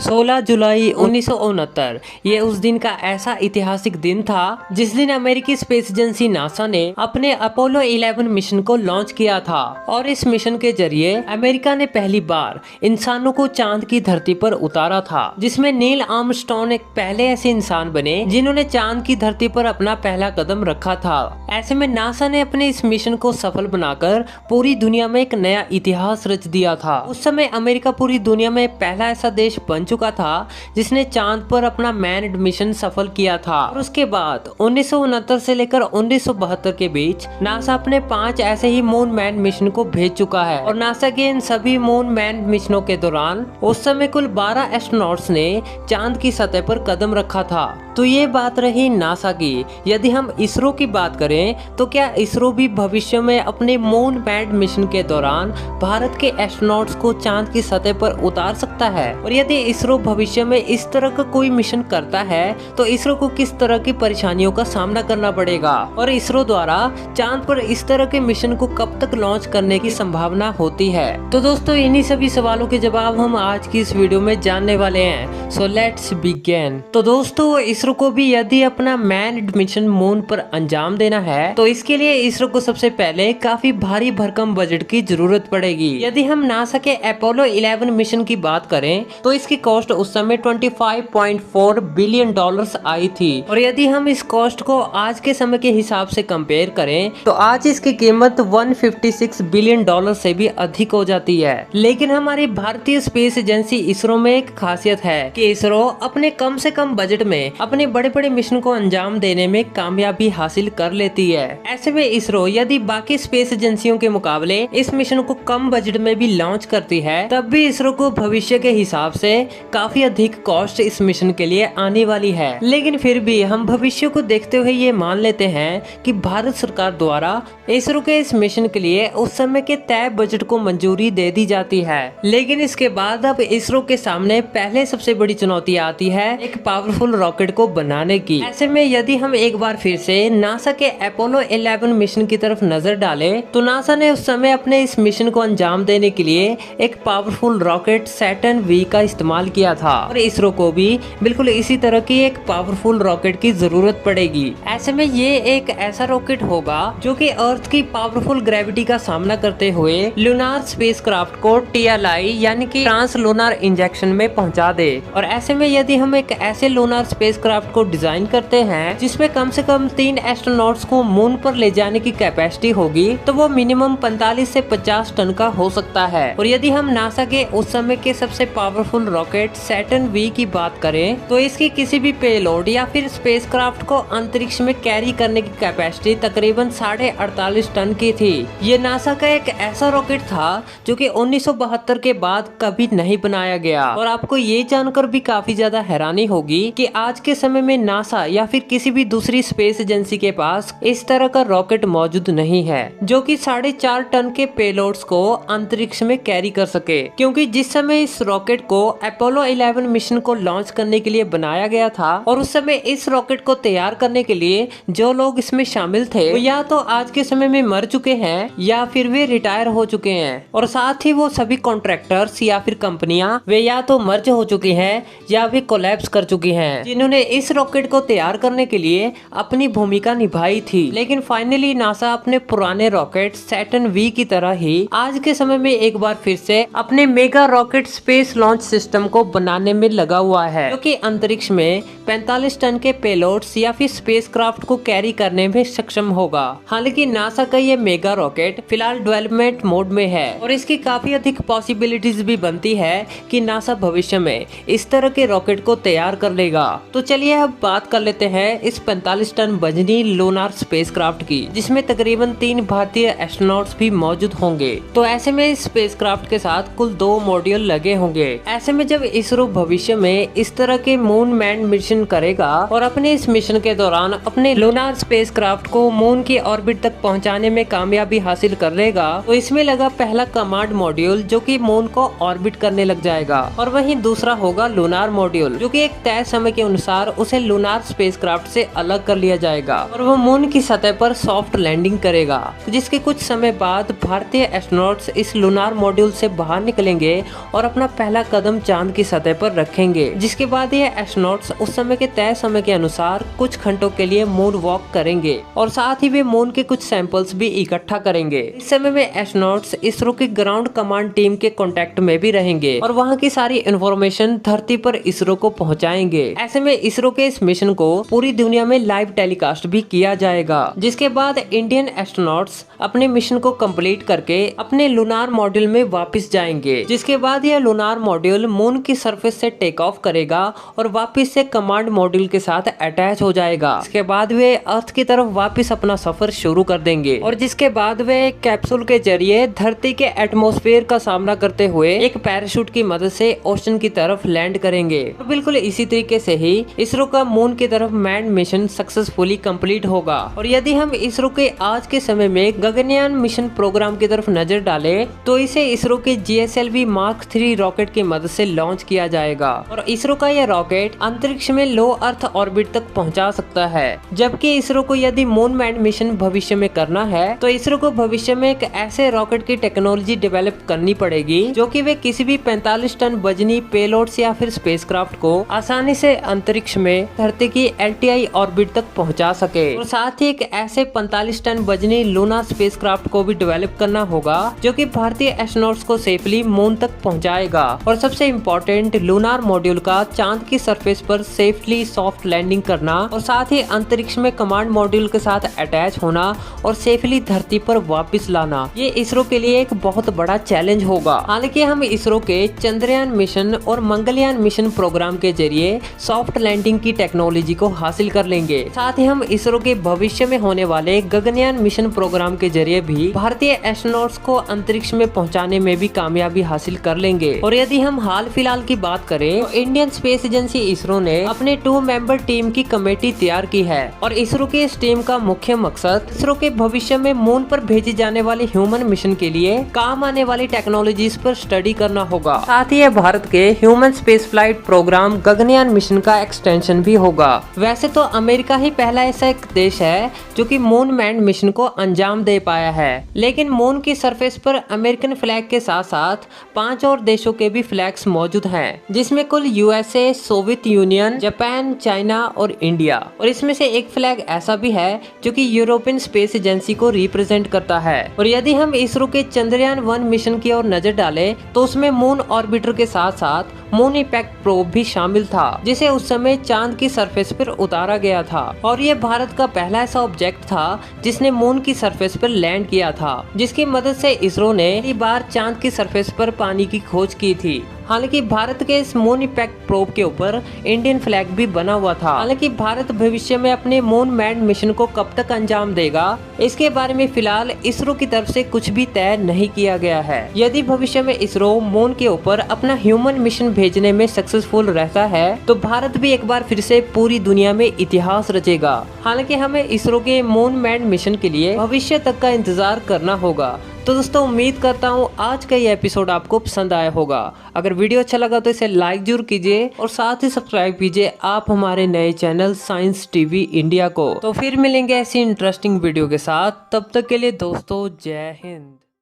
16 जुलाई 1969 ये उस दिन का ऐसा ऐतिहासिक दिन था जिस दिन अमेरिकी स्पेस एजेंसी नासा ने अपने अपोलो 11 मिशन को लॉन्च किया था। और इस मिशन के जरिए अमेरिका ने पहली बार इंसानों को चांद की धरती पर उतारा था, जिसमें नील आर्मस्ट्रॉन्ग एक पहले ऐसे इंसान बने जिन्होंने चांद की धरती पर अपना पहला कदम रखा था। ऐसे में नासा ने अपने इस मिशन को सफल बनाकर पूरी दुनिया में एक नया इतिहास रच दिया था। उस समय अमेरिका पूरी दुनिया में पहला ऐसा देश बन चुका था जिसने चांद पर अपना मैन्ड मिशन सफल किया था। और उसके बाद 1969 से लेकर 1972 के बीच नासा अपने 5 ऐसे ही मून मैन मिशन को भेज चुका है। और नासा के इन सभी मून मैन मिशनों के दौरान उस समय कुल 12 एस्ट्रोनॉट्स ने चांद की सतह पर कदम रखा था। तो ये बात रही नासा की। यदि हम इसरो की बात करें तो क्या इसरो भी भविष्य में अपने मून मैन मिशन के दौरान भारत के एस्ट्रोनॉट्स को चांद की सतह पर उतार सकता है? और यदि इसरो भविष्य में इस तरह का कोई मिशन करता है तो इसरो को किस तरह की परेशानियों का सामना करना पड़ेगा? और इसरो द्वारा चांद पर इस तरह के मिशन को कब तक लॉन्च करने की संभावना होती है? तो दोस्तों, इन्हीं सभी सवालों के जवाब हम आज की इस वीडियो में जानने वाले हैं। So let's begin. तो दोस्तों, इसरो को भी यदि अपना मैन्ड मिशन मून पर अंजाम देना है तो इसके लिए इसरो को सबसे पहले काफी भारी भरकम बजट की जरूरत पड़ेगी। यदि हम नासा के अपोलो 11 मिशन की बात करें तो इसकी कॉस्ट उस समय $25.4 बिलियन आई थी। और यदि हम इस कॉस्ट को आज के समय के हिसाब से कंपेयर करें तो आज इसकी कीमत $156 बिलियन से भी अधिक हो जाती है। लेकिन हमारी भारतीय स्पेस एजेंसी इसरो में एक खासियत है कि इसरो अपने कम से कम बजट में अपने बड़े बड़े मिशन को अंजाम देने में कामयाबी हासिल कर लेती है। ऐसे में इसरो यदि बाकी स्पेस एजेंसियों के मुकाबले इस मिशन को कम बजट में भी लॉन्च करती है तब भी इसरो को भविष्य के हिसाब से काफी अधिक कॉस्ट इस मिशन के लिए आने वाली है। लेकिन फिर भी हम भविष्य को देखते हुए ये मान लेते हैं कि भारत सरकार द्वारा इसरो के इस मिशन के लिए उस समय के तय बजट को मंजूरी दे दी जाती है। लेकिन इसके बाद अब इसरो के सामने पहले सबसे बड़ी चुनौती आती है एक पावरफुल रॉकेट को बनाने की। ऐसे में यदि हम एक बार फिर से नासा के अपोलो 11 मिशन की तरफ नजर डालें तो नासा ने उस समय अपने इस मिशन को अंजाम देने के लिए एक पावरफुल रॉकेट सैटर्न वी का इस्तेमाल किया था। और इसरो को भी बिल्कुल इसी तरह की एक पावरफुल रॉकेट की जरूरत पड़ेगी। ऐसे में ये एक ऐसा रॉकेट होगा जो कि अर्थ की पावरफुल ग्रेविटी का सामना करते हुए लूनार स्पेसक्राफ्ट को TLI यानी कि ट्रांस लूनार इंजेक्शन में पहुंचा दे। और ऐसे में यदि हम एक ऐसे लूनार स्पेसक्राफ्ट को डिजाइन करते हैं जिसमें कम से कम 3 एस्ट्रोनॉट्स को मून पर ले जाने की कैपेसिटी होगी तो वो मिनिमम 45 से 50 टन का हो सकता है। और यदि हम नासा के उस समय के सबसे पावरफुल रॉकेट सैटर्न वी की बात करें तो इसकी किसी भी पेलोड या फिर स्पेसक्राफ्ट को अंतरिक्ष में कैरी करने की कैपेसिटी तकरीबन 48.5 टन की थी। ये नासा का एक ऐसा रॉकेट था जो कि 1972 के बाद कभी नहीं बनाया गया। और आपको ये जानकर भी काफी ज्यादा हैरानी होगी कि आज के समय में नासा या फिर किसी भी दूसरी स्पेस एजेंसी के पास इस तरह का रॉकेट मौजूद नहीं है जो कि 4.5 टन के पेलोड्स को अंतरिक्ष में कैरी कर सके। क्योंकि जिस समय इस रॉकेट को अपोलो 11 मिशन को लॉन्च करने के लिए बनाया गया था और उस समय इस रॉकेट को तैयार करने के लिए जो लोग इसमें शामिल थे वो या तो आज के समय में मर चुके हैं या फिर वे रिटायर हो चुके हैं। और साथ ही वो सभी कॉन्ट्रैक्टर्स या फिर कंपनियां वे या तो मर्ज हो चुकी हैं या वे कोलैप्स कर चुकी हैं जिन्होंने इस रॉकेट को तैयार करने के लिए अपनी भूमिका निभाई थी। लेकिन फाइनली नासा अपने पुराने रॉकेट सैटर्न वी की तरह ही आज के समय में एक बार फिर से अपने mega rocket space launch system को बनाने में लगा हुआ है जो कि अंतरिक्ष में 45 टन के पेलोड्स या फिर स्पेसक्राफ्ट को कैरी करने में सक्षम होगा। हालांकि नासा का ये मेगा रॉकेट फिलहाल डेवलपमेंट मोड में है और इसकी काफी अधिक पॉसिबिलिटीज भी बनती है कि नासा भविष्य में इस तरह के रॉकेट को तैयार कर लेगा। तो चलिए अब बात कर लेते हैं इस 45 टन वजनी लूनार स्पेसक्राफ्ट की जिसमें तकरीबन 3 भारतीय एस्ट्रोनॉट्स भी मौजूद होंगे। तो ऐसे में इस स्पेसक्राफ्ट के साथ कुल 2 मॉड्यूल लगे होंगे। ऐसे में जब इसरो भविष्य में इस तरह के मून मैन मिशन करेगा और अपने इस मिशन के दौरान अपने लूनार स्पेसक्राफ्ट को मून की ऑर्बिट तक पहुंचाने में कामयाबी हासिल कर लेगा तो इसमें लगा पहला कमांड मॉड्यूल जो कि मून को ऑर्बिट करने लग जाएगा। और वहीं दूसरा होगा लूनार मॉड्यूल जो कि एक तय समय के अनुसार उसे लूनार स्पेसक्राफ्ट से अलग कर लिया जाएगा और वो मून की सतह पर सॉफ्ट लैंडिंग करेगा। जिसके कुछ समय बाद भारतीय एस्ट्रोनॉट्स इस लूनार मॉड्यूल से बाहर निकलेंगे और अपना पहला कदम चांद मून की सतह पर रखेंगे, जिसके बाद ये एस्ट्रोनॉट्स उस समय के तय समय के अनुसार कुछ घंटों के लिए मून वॉक करेंगे और साथ ही वे मून के कुछ सैंपल्स भी इकट्ठा करेंगे। इस समय में एस्ट्रोनॉट्स इसरो की ग्राउंड कमांड टीम के कांटेक्ट में भी रहेंगे और वहाँ की सारी इंफॉर्मेशन धरती पर इसरो को पहुँचाएंगे। ऐसे में इसरो के इस मिशन को पूरी दुनिया में लाइव टेलीकास्ट भी किया जाएगा, जिसके बाद इंडियन एस्ट्रोनॉट्स अपने मिशन को कंप्लीट करके अपने लूनार मॉड्यूल में वापस जाएंगे, जिसके बाद यह लूनार मॉड्यूल मून की सरफेस से टेक ऑफ करेगा और वापस से कमांड मॉड्यूल के साथ अटैच हो जाएगा। इसके बाद वे अर्थ की तरफ वापस अपना सफर शुरू कर देंगे और जिसके बाद वे कैप्सूल के जरिए धरती के एटमॉस्फेयर का सामना करते हुए एक पैराशूट की मदद से ओशन की तरफ लैंड करेंगे। और बिल्कुल इसी तरीके से ही इसरो का मून की तरफ मैन मिशन सक्सेसफुली कंप्लीट होगा। और यदि हम इसरो के आज के समय में गगनयान मिशन प्रोग्राम की तरफ नजर डालें तो इसे इसरो के GSLV Mark 3 रॉकेट की मदद से लॉन्च किया जाएगा और इसरो का यह रॉकेट अंतरिक्ष में लो अर्थ ऑर्बिट तक पहुंचा सकता है। जबकि इसरो को यदि मून मैन मिशन भविष्य में करना है तो इसरो को भविष्य में एक ऐसे रॉकेट की टेक्नोलॉजी डेवलप करनी पड़ेगी जो कि वे किसी भी 45 टन वजनी पेलोड्स या फिर स्पेसक्राफ्ट को आसानी से अंतरिक्ष में धरती की LTI ऑर्बिट तक पहुंचा सके। और साथ ही एक ऐसे 45 टन वजनी लूना स्पेसक्राफ्ट को भी डेवलप करना होगा जो कि भारतीय एस्ट्रोनॉट्स को सेफली मून तक पहुंचाएगा। और सबसे इम्पोर्टेंट लूनार मॉड्यूल का चांद की सरफेस पर सेफली सॉफ्ट लैंडिंग करना और साथ ही अंतरिक्ष में कमांड मॉड्यूल के साथ अटैच होना और सेफली धरती पर वापस लाना, ये इसरो के लिए एक बहुत बड़ा चैलेंज होगा। हालांकि हम इसरो के चंद्रयान मिशन और मंगलयान मिशन प्रोग्राम के जरिए सॉफ्ट लैंडिंग की टेक्नोलॉजी को हासिल कर लेंगे। साथ ही हम इसरो के भविष्य में होने वाले गगनयान मिशन प्रोग्राम के जरिए भी भारतीय एस्ट्रोनॉट्स को अंतरिक्ष में पहुंचाने में भी कामयाबी हासिल कर लेंगे। और यदि हम हाल फिलहाल की बात करें तो इंडियन स्पेस एजेंसी इसरो ने अपने 2 मेंबर टीम की कमेटी तैयार की है और इसरो की इस टीम का मुख्य मकसद इसरो के भविष्य में मून पर भेजे जाने वाले ह्यूमन मिशन के लिए काम आने वाली टेक्नोलॉजीज पर स्टडी करना होगा। साथ ही यह भारत के human space flight programme Gaganyaan mission का एक्सटेंशन भी होगा। वैसे तो अमेरिका ही पहला ऐसा एक देश है जो कि मून मैन मिशन को अंजाम दे पाया है, लेकिन मून की सरफेस पर अमेरिकन फ्लैग के साथ साथ 5 और देशों के भी फ्लैग्स मौजूद हैं, जिसमें कुल USA, Soviet union, Japan, China और इंडिया। और इसमें से एक फ्लैग ऐसा भी है जो कि यूरोपियन स्पेस एजेंसी को रिप्रेजेंट करता है। और यदि हम इसरो के चंद्रयान 1 मिशन की ओर नजर डालें तो उसमें मून ऑर्बिटर के साथ साथ मून इंपैक्ट प्रोब भी शामिल था, जिसे उस समय चांद की सरफेस पर उतारा गया था। और ये भारत का पहला ऐसा ऑब्जेक्ट था जिसने मून की सरफेस पर लैंड किया था, जिसकी मदद से इसरो ने पहली बार चांद की सरफेस पर पानी की खोज की थी। हालांकि भारत के इस मून इंपैक्ट प्रोब के ऊपर इंडियन फ्लैग भी बना हुआ था। हालांकि भारत भविष्य में अपने मून मैन मिशन को कब तक अंजाम देगा, इसके बारे में फिलहाल इसरो की तरफ से कुछ भी तय नहीं किया गया है। यदि भविष्य में इसरो मून के ऊपर अपना ह्यूमन मिशन भेजने में सक्सेसफुल रहता है तो भारत भी एक बार फिर से पूरी दुनिया में इतिहास रचेगा। हालांकि हमें इसरो के मून मैन मिशन के लिए भविष्य तक का इंतजार करना होगा। तो दोस्तों, उम्मीद करता हूँ आज का ये एपिसोड आपको पसंद आया होगा। अगर वीडियो अच्छा लगा तो इसे लाइक जरूर कीजिए और साथ ही सब्सक्राइब कीजिए आप हमारे नए चैनल साइंस टीवी इंडिया को। तो फिर मिलेंगे ऐसी इंटरेस्टिंग वीडियो के साथ, तब तक के लिए दोस्तों जय हिंद।